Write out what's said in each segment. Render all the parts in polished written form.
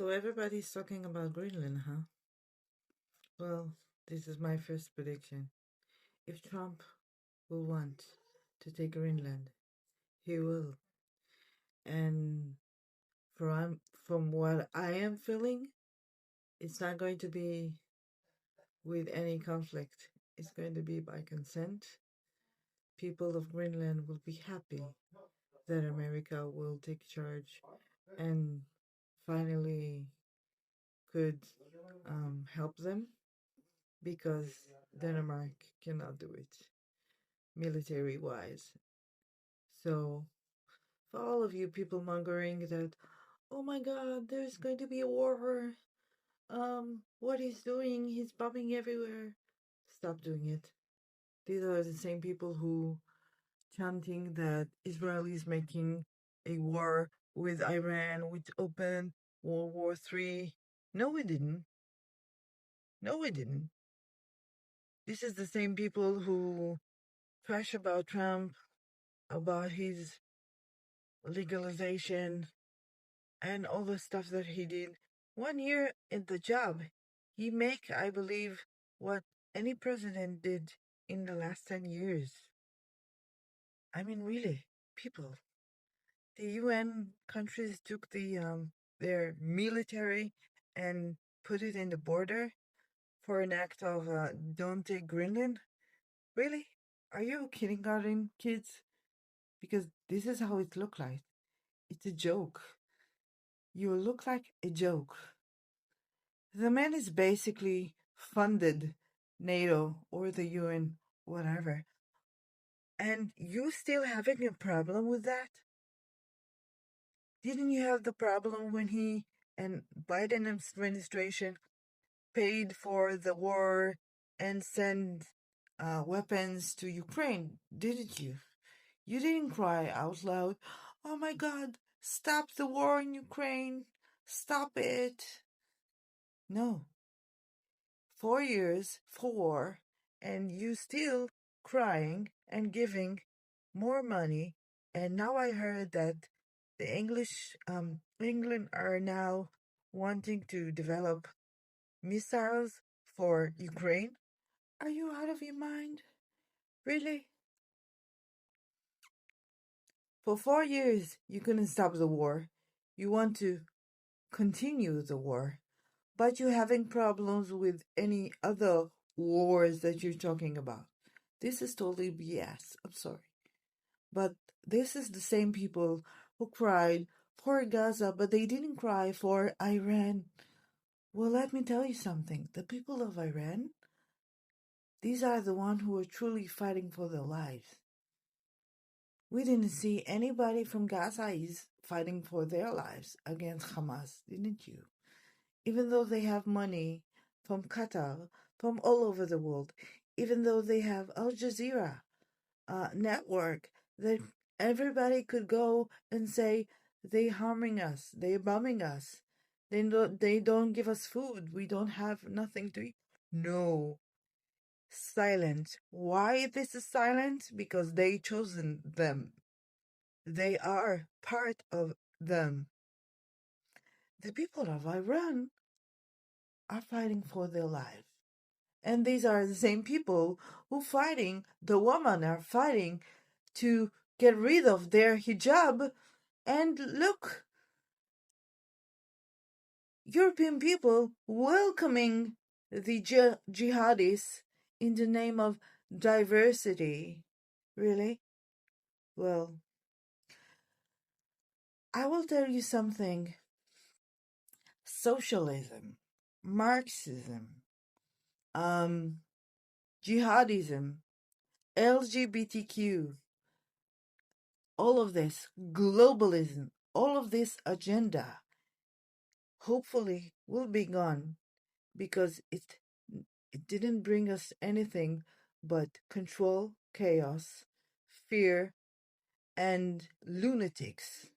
So everybody's talking about Greenland, huh? Well, this is my first prediction. If Trump will want to take Greenland, he will. And from what I am feeling, it's not going to be with any conflict. It's going to be by consent. People of Greenland will be happy that America will take charge and finally could help them because Denmark cannot do it military wise. So, for all of you people mongering that, oh my god, there's going to be a war, what he's doing, he's bombing everywhere, stop doing it. These are the same people who chanting that Israel is making a war with Iran, which opened World War III. No, we didn't. No, we didn't. This is the same people who trash about Trump, about his legalization, and all the stuff that he did. 1 year in the job, he make, I believe, what any president did in the last 10 years. I mean, really, people. The UN countries took their military and put it in the border for an act of don't take Greenland. Really? Are you kindergarten kids? Because this is how it look like. It's a joke. You look like a joke. The man is basically funded NATO or the UN, whatever. And you still having a problem with that? Didn't you have the problem when he and Biden administration paid for the war and send weapons to Ukraine? Didn't you? You didn't cry out loud, oh my God, stop the war in Ukraine, stop it. No. 4 years for war, and you still crying and giving more money. And now I heard that the England are now wanting to develop missiles for Ukraine. Are you out of your mind? Really? For 4 years, you couldn't stop the war. You want to continue the war, but you're having problems with any other wars that you're talking about. This is totally BS. I'm sorry. But this is the same people who cried for Gaza, but they didn't cry for Iran. Well, let me tell you something. The people of Iran, these are the ones who are truly fighting for their lives. We didn't see anybody from Gaza is fighting for their lives against Hamas, didn't you? Even though they have money from Qatar, from all over the world, even though they have Al Jazeera network that everybody could go and say they harming us, they bombing us, they don't give us food, we don't have nothing to eat. No, silent. Why this is silent? Because they chosen them. They are part of them. The people of Iran are fighting for their life. And these are the same people who fighting, the women are fighting to get rid of their hijab. And look, European people welcoming the jihadists in the name of diversity. Really? Well, I will tell you something. Socialism, Marxism, jihadism, LGBTQ, all of this, globalism, all of this agenda, hopefully will be gone because it didn't bring us anything but control, chaos, fear, and lunatics.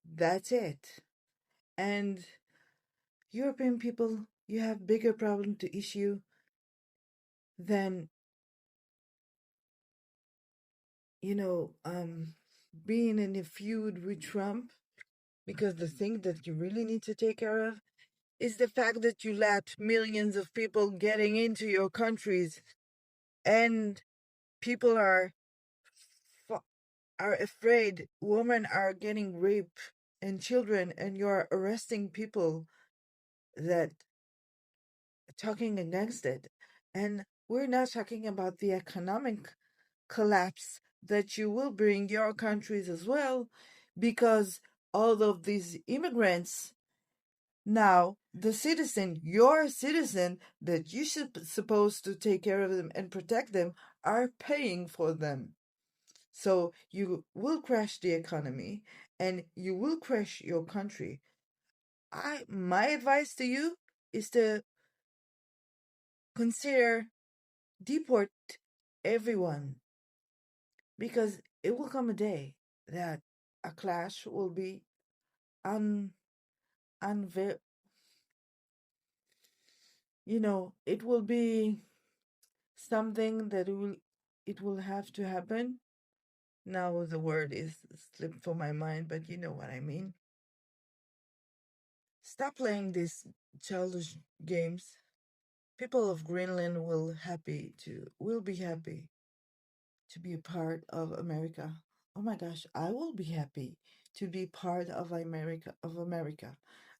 That's it. And European people, you have bigger problem to issue than, being in a feud with Trump, Because the thing that you really need to take care of is the fact that you let millions of people getting into your countries, and people are afraid. Women are getting raped and children, and you're arresting people that are talking against it. And we're not talking about the economic collapse that you will bring your countries as well, because all of these immigrants now, the citizen, your citizen that you should supposed to take care of them and protect them, are paying for them. So you will crash the economy and you will crash your country. My advice to you is to consider deport everyone, because it will come a day that a clash will be un unveil it will be something that it will have to happen. Now the word is slipped from my mind, but you know what I mean. Stop playing these childish games. People of Greenland will be happy to be a part of America. Oh my gosh, I will be happy to be part of America.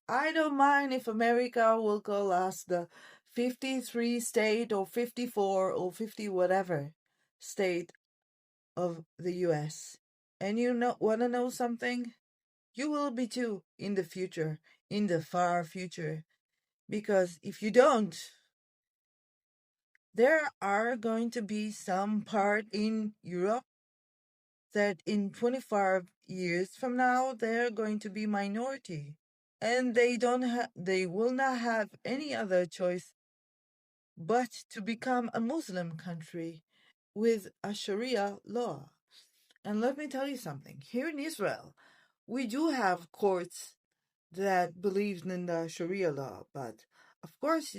I don't mind if America will call us the 53 state or 54 or 50 whatever state of the US. And want to know something? You will be too in the future, in the far future. Because if you don't, there are going to be some part in Europe that in 25 years from now, they're going to be minority. And they will not have any other choice but to become a Muslim country with a Sharia law. And let me tell you something. Here in Israel, we do have courts that believe in the Sharia law, but of course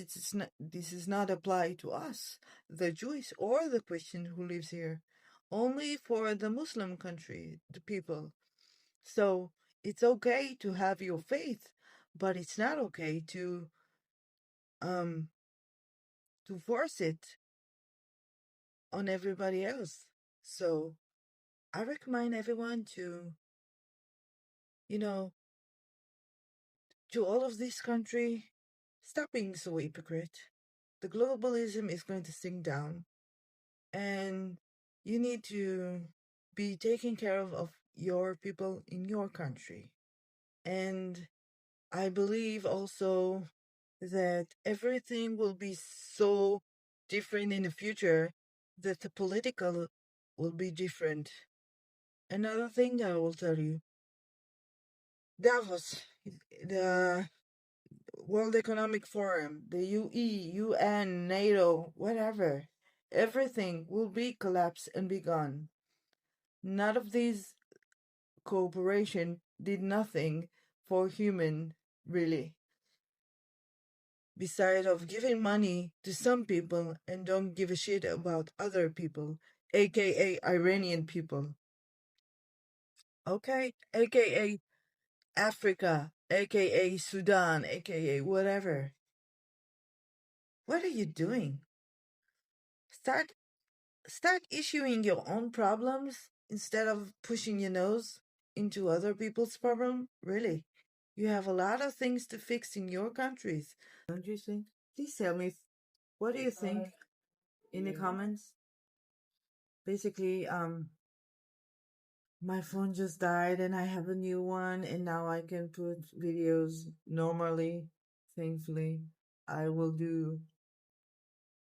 this is not applied to us, the Jewish or the Christian who lives here, only for the Muslim country, the people. So it's okay to have your faith, but it's not okay um to force it on everybody else. So I recommend everyone you know, to all of this country, stop being so hypocrite. The globalism is going to sink down, and you need to be taking care of your people in your country. And I believe also that everything will be so different in the future that the political will be different. Another thing I will tell you, Davos, the World Economic Forum, the UN, NATO, whatever, everything will be collapsed and be gone. None of these cooperation did nothing for human, really, besides of giving money to some people and don't give a shit about other people, aka Iranian people. Okay? Aka Africa, aka Sudan, aka whatever. What are you doing? Start start issuing your own problems instead of pushing your nose into other people's problem. Really, you have a lot of things to fix in your countries, don't you think? Please tell me, what do you think in the comments? Basically, my phone just died and I have a new one, and now I can put videos normally. Thankfully, I will do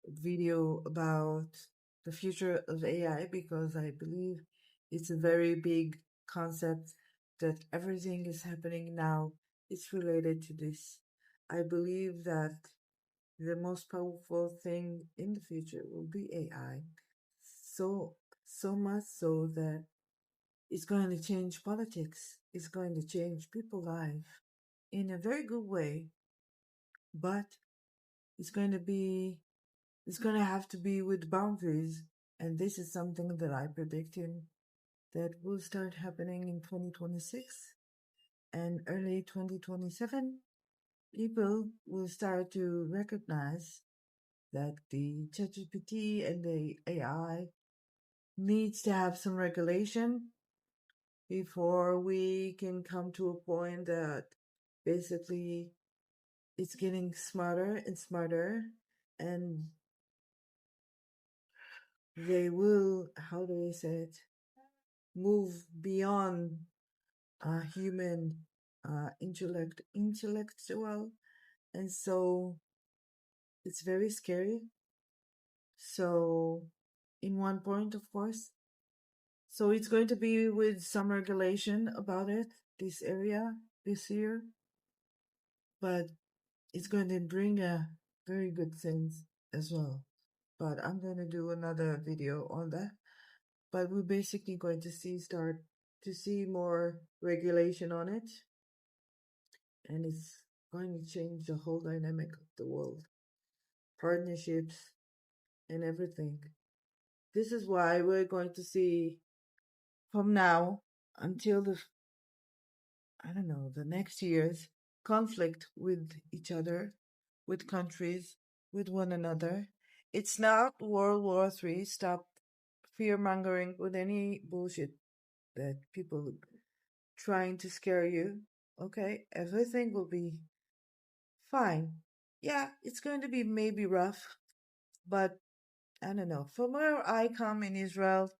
video about the future of AI because I believe it's a very big concept, that everything is happening now. It's related to this. I believe that the most powerful thing in the future will be AI. So much so that it's going to change politics. It's going to change people's life in a very good way, but it's going to be it's going to have to be with boundaries. And this is something that I predicted that will start happening in 2026. and early 2027, people will start to recognize that the ChatGPT and the AI needs to have some regulation before we can come to a point that basically it's getting smarter and smarter, and they will, how do I say it, move beyond human intellectual, and so it's very scary. So, in one point, of course, so it's going to be with some regulation about it, this area, this year, but it's going to bring a very good things as well. But I'm going to do another video on that. But we're basically going to start to see more regulation on it, and it's going to change the whole dynamic of the world, partnerships, and everything. This is why we're going to see from now until I don't know, the next years, conflict with each other, with countries, with one another. It's not World War III. Stop fear mongering with any bullshit that people trying to scare you. Okay, everything will be fine. Yeah, it's going to be maybe rough, but I don't know. From where I come in Israel,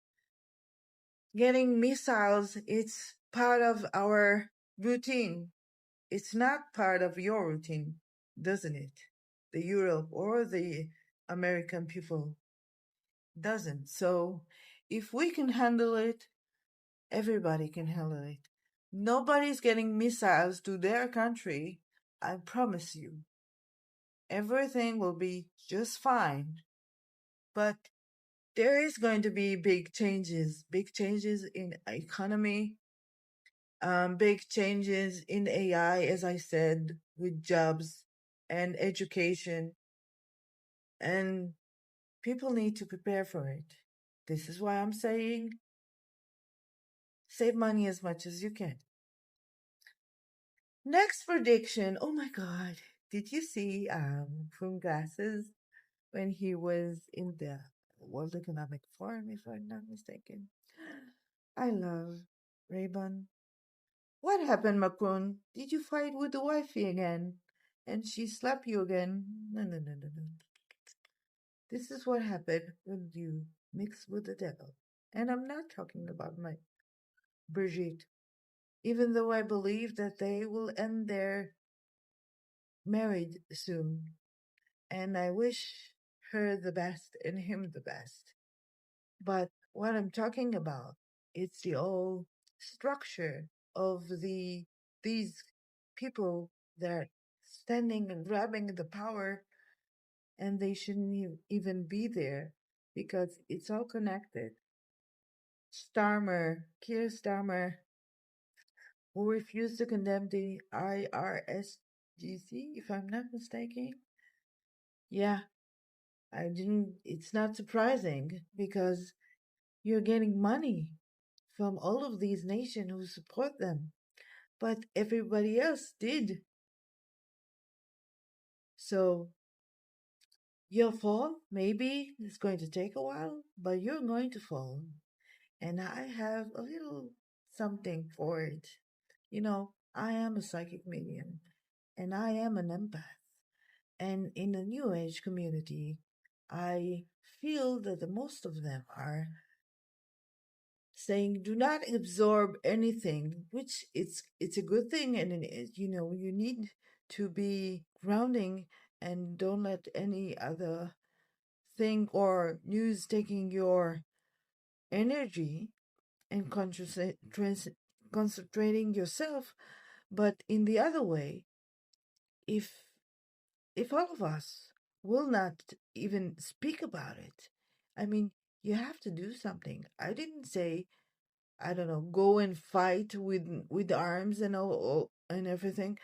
getting missiles, it's part of our routine. It's not part of your routine, doesn't it? The Europe or the American people doesn't. So if we can handle it, everybody can handle it. Nobody's getting missiles to their country. I promise you. Everything will be just fine. But there is going to be big changes in economy, big changes in AI, as I said, with jobs and education, and people need to prepare for it. This is why I'm saying save money as much as you can. Next prediction. Oh my God. Did you see from Glasses when he was in the World Economic Forum, if I'm not mistaken? I love Ray-Ban. What happened, Macron? Did you fight with the wifey again? And she slapped you again? No, no, no, no, no. This is what happened when you mix with the devil. And I'm not talking about my Brigitte, even though I believe that they will end their marriage soon. And I wish her the best and him the best. But what I'm talking about, it's the whole structure of these people that are standing and grabbing the power, and they shouldn't even be there because it's all connected. Keir Starmer, who refused to condemn the IRSGC, if I'm not mistaken. Yeah, it's not surprising because you're getting money from all of these nations who support them, but everybody else did. So your fall, maybe it's going to take a while, but you're going to fall. And I have a little something for it. You know, I am a psychic medium and I am an empath. And in the New Age community, I feel that the most of them are saying do not absorb anything, which it's a good thing, and you know you need to be grounding and don't let any other thing or news taking your energy and concentrating yourself. But in the other way, if all of us will not even speak about it, I mean, you have to do something. I didn't say, I don't know, go and fight with arms and all and everything,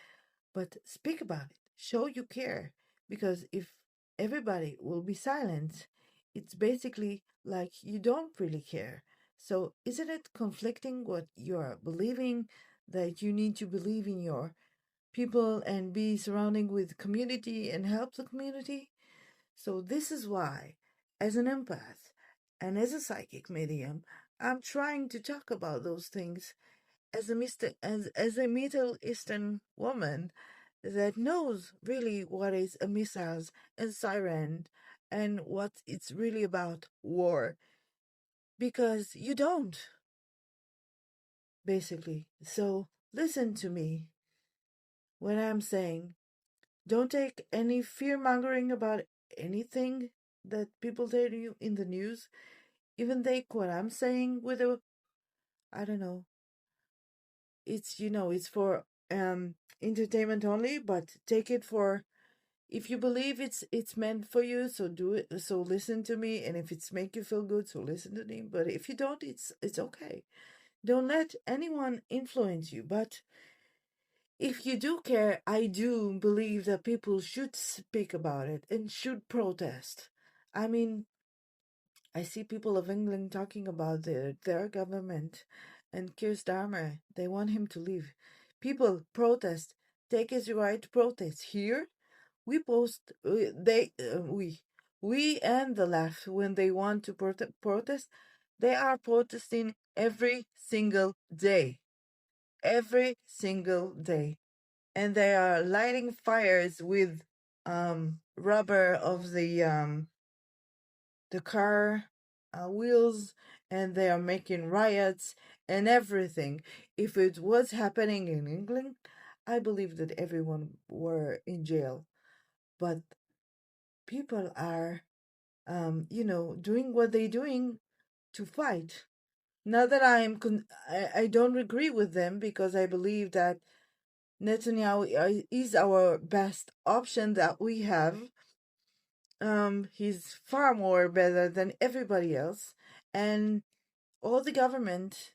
but speak about it. Show you care, because if everybody will be silent, it's basically like you don't really care. So isn't it conflicting what you're believing that you need to believe in your people and be surrounding with community and help the community. So this is why, as an empath and as a psychic medium, I'm trying to talk about those things as a Middle Eastern woman that knows really what is a missiles and siren and what it's really about war, because you don't, basically. So listen to me when I'm saying don't take any fear mongering about anything that people tell you in the news. Even take what I'm saying with a, I don't know, it's for entertainment only, but take it for, if you believe it's meant for you, so do it, so listen to me, and if it's make you feel good, so listen to me. But if you don't, it's okay. Don't let anyone influence you. But if you do care, I do believe that people should speak about it and should protest. I mean, I see people of England talking about their government and Keir Starmer. They want him to leave. People protest. Take his right to protest. Here, we post. We and the left, when they want to protest, they are protesting every single day. Every single day, and they are lighting fires with rubber of the car wheels, and they are making riots and everything. If it was happening in England, I believe that everyone were in jail. But people are, doing what they're doing to fight. Not that I don't agree with them, because I believe that Netanyahu is our best option that we have. He's far more better than everybody else, and all the government,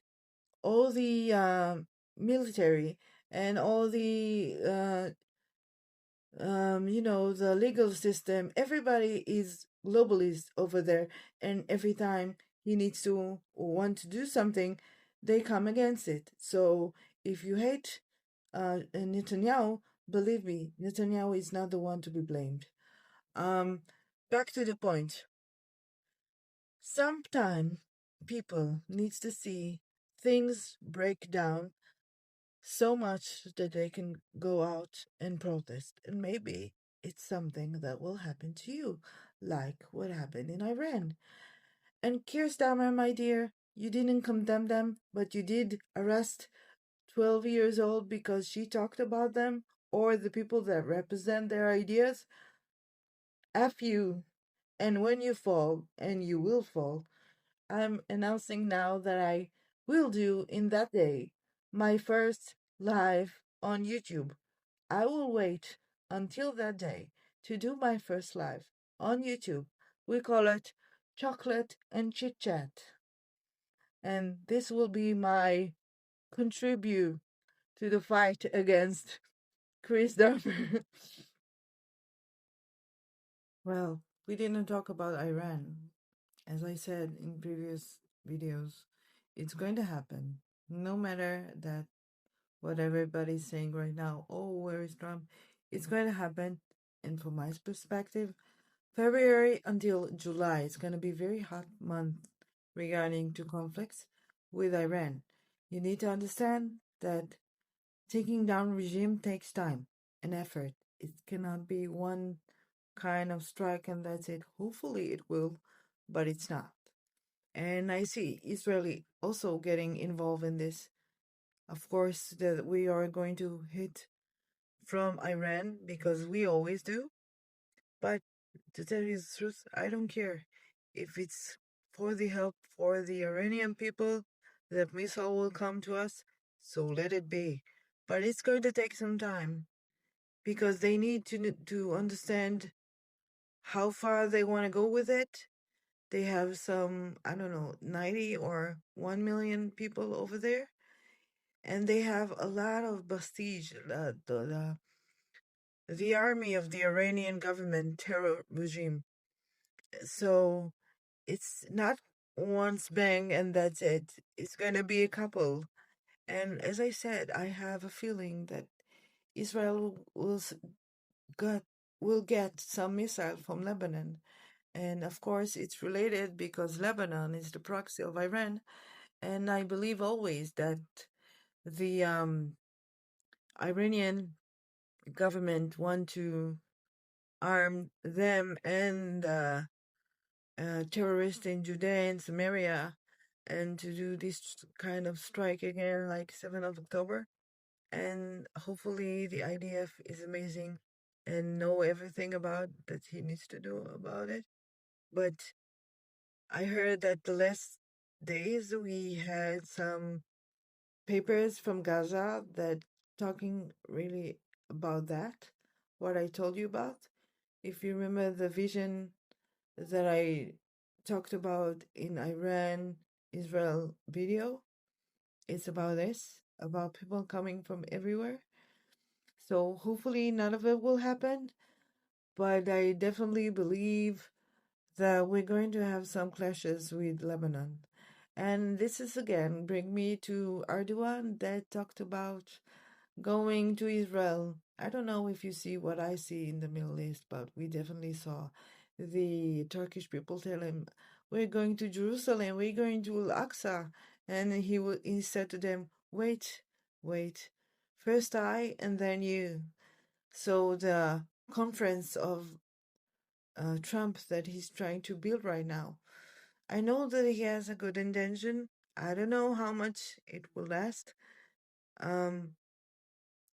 all the military, and all the the legal system. Everybody is globalist over there, and every time he needs to want to do something, they come against it. So if you hate Netanyahu, believe me, Netanyahu is not the one to be blamed. Back to the point. Sometimes people needs to see things break down so much that they can go out and protest, and maybe it's something that will happen to you, like what happened in Iran. And Keir Starmer, my dear, you didn't condemn them, but you did arrest 12 years old because she talked about them, or the people that represent their ideas. F you. And when you fall, and you will fall, I'm announcing now that I will do in that day my first live on YouTube. I will wait until that day to do my first live on YouTube. We call it Chocolate and Chit Chat. And this will be my contribute to the fight against Chris Darmer. Well, we didn't talk about Iran. As I said in previous videos, it's going to happen. No matter that what everybody's saying right now, oh, where is Trump? It's going to happen. And from my perspective, February until July, it's going to be a very hot month regarding to conflicts with Iran. You need to understand that taking down regime takes time and effort. It cannot be one kind of strike and that's it. Hopefully it will, but it's not. And I see Israeli also getting involved in this. Of course, that we are going to hit from Iran because we always do. But to tell you the truth, I don't care if it's for the help for the Iranian people. The missile will come to us, so let it be. But it's going to take some time because they need to understand how far they want to go with it. They have some, I don't know, 90 or 1 million people over there. And they have a lot of prestige. The army of the Iranian government terror regime. So it's not once bang and that's it. It's going to be a couple. And as I said, I have a feeling that Israel got will get some missile from Lebanon. And of course, it's related because Lebanon is the proxy of Iran. And I believe always that the Iranian government want to arm them and terrorists in Judea and Samaria and to do this kind of strike again like 7th of October. And hopefully the IDF is amazing and know everything about that he needs to do about it. But I heard that the last days we had some papers from Gaza that talking really about that, what I told you about. If you remember the vision that I talked about in Iran Israel video, it's about this, about people coming from everywhere. So hopefully none of it will happen, but I definitely believe that we're going to have some clashes with Lebanon. And this is again bring me to Erdogan that talked about going to Israel. I don't know if you see what I see in the Middle East, but we definitely saw the Turkish people tell him, "We're going to Jerusalem, we're going to Al-Aqsa," and he said to them, "Wait, wait, first I and then you." So the conference of Trump that he's trying to build right now, I know that he has a good intention. I don't know how much it will last. Um,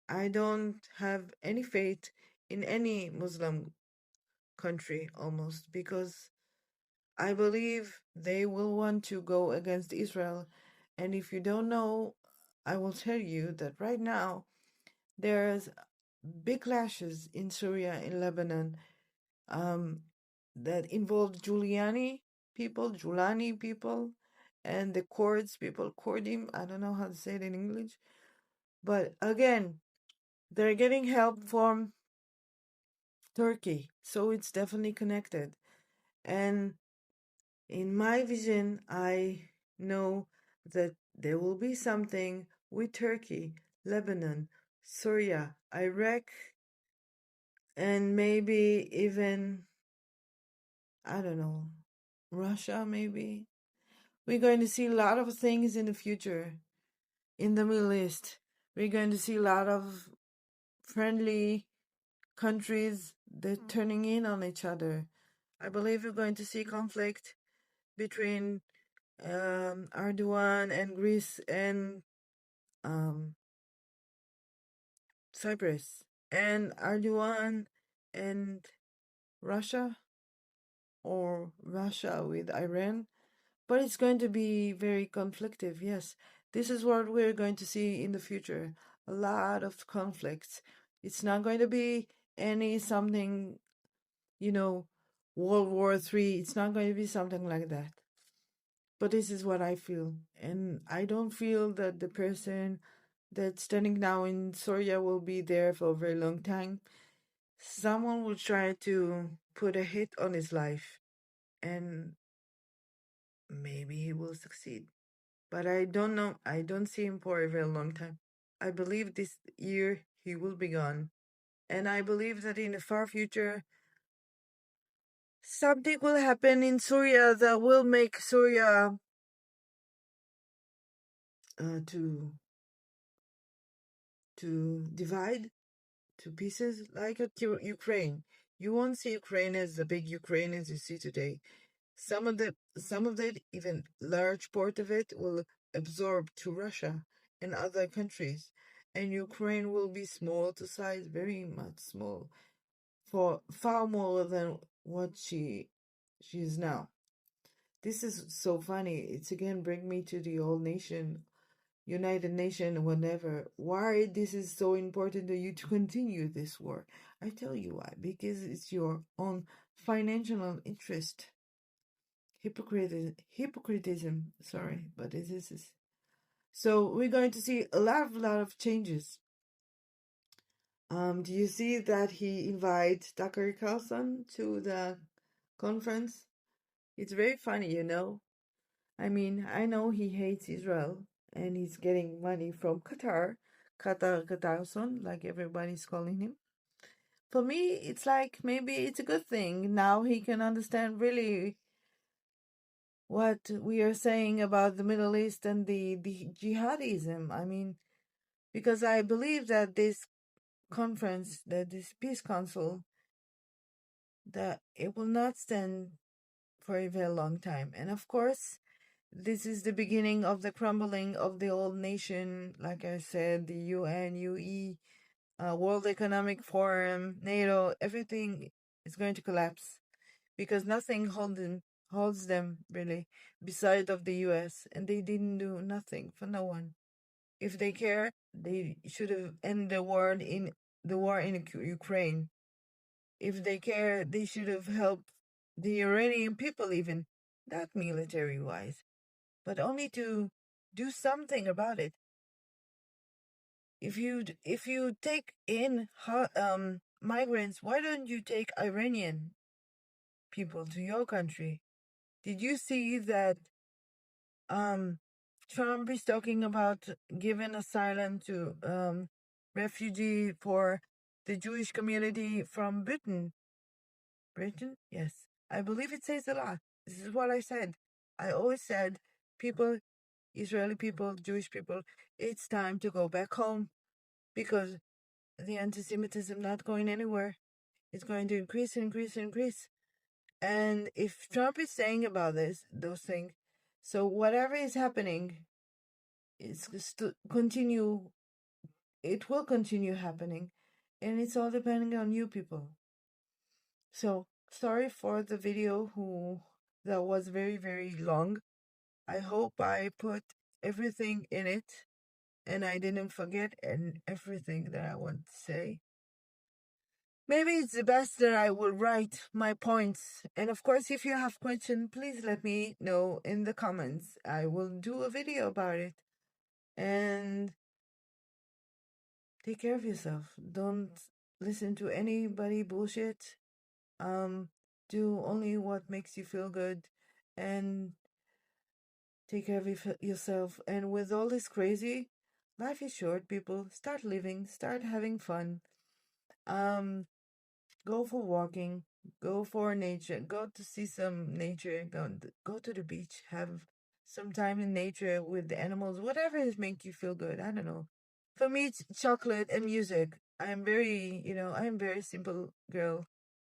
I don't have any faith in any Muslim country almost because I believe they will want to go against Israel. And if you don't know, I will tell you that right now there's big clashes in Syria, in Lebanon, um, that involve Giuliani people, and the Kurds people, Kurdim. I don't know how to say it in English, but again, they're getting help from Turkey, so it's definitely connected. And in my vision, I know that there will be something with Turkey, Lebanon, Syria, Iraq, and maybe even, I don't know, Russia, maybe. We're going to see a lot of things in the future in the Middle East. We're going to see a lot of friendly countries that turning in on each other. I believe we're going to see conflict between Erdogan and Greece and um, Cyprus, and Erdogan and Russia, or Russia with Iran. But it's going to be very conflictive, yes. This is what we're going to see in the future. A lot of conflicts. It's not going to be any something, you know, World War III. It's not going to be something like that. But this is what I feel. And I don't feel that the person that's standing now in Syria will be there for a very long time. Someone will try to put a hit on his life, and maybe he will succeed. But I don't know. I don't see him for a very long time. I believe this year he will be gone. And I believe that in the far future, something will happen in Syria that will make Syria to divide to pieces like Ukraine. You won't see Ukraine as the big Ukraine as you see today. Some of it, even large part of it, will absorb to Russia and other countries, and Ukraine will be small to size, very much small, for far more than what she is now. This is so funny. It's again bring me to the old nation, United Nation, whenever. Why this is so important to you to continue this war? I tell you why. Because it's your own financial interest. Hypocritism. Sorry, but it is. So we're going to see a lot of changes. Do you see that he invites Tucker Carlson to the conference? It's very funny, you know. I mean, I know he hates Israel, and he's getting money from Qatar son, like everybody's calling him. For me, it's like maybe it's a good thing. Now he can understand really what we are saying about the Middle East and the jihadism. I mean, because I believe that this conference, that this peace council, that it will not stand for a very long time. And of course, this is the beginning of the crumbling of the old nation. Like I said, the UN, UE, World Economic Forum, NATO, everything is going to collapse because nothing holds them really beside of the US, and they didn't do nothing for no one. If they care, they should have ended the war in Ukraine. If they care, they should have helped the Iranian people even, not military wise, but only to do something about it. If you take in migrants, why don't you take Iranian people to your country? Did you see that Trump is talking about giving asylum to refugee for the Jewish community from Britain? Britain? Yes. I believe it says a lot. This is what I said. I always said, people, Israeli people, Jewish people, it's time to go back home because the anti-Semitism not going anywhere. It's going to increase, increase, increase. And if Trump is saying about those things, so whatever is happening, it's to continue. It will continue happening, and it's all depending on you people. So sorry for the video that was very, very long. I hope I put everything in it and I didn't forget everything that I want to say. Maybe it's the best that I will write my points. And of course, if you have questions, please let me know in the comments. I will do a video about it. And take care of yourself. Don't listen to anybody bullshit. Do only what makes you feel good and take care of yourself. And with all this crazy, life is short, people. Start living, start having fun. Go for walking, go for nature, go to see some nature, go to the beach, have some time in nature with the animals, whatever is make you feel good. I don't know. For me, it's chocolate and music. I'm very simple girl.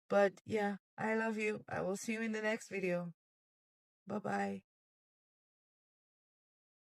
But yeah, I love you. I will see you in the next video. Bye bye.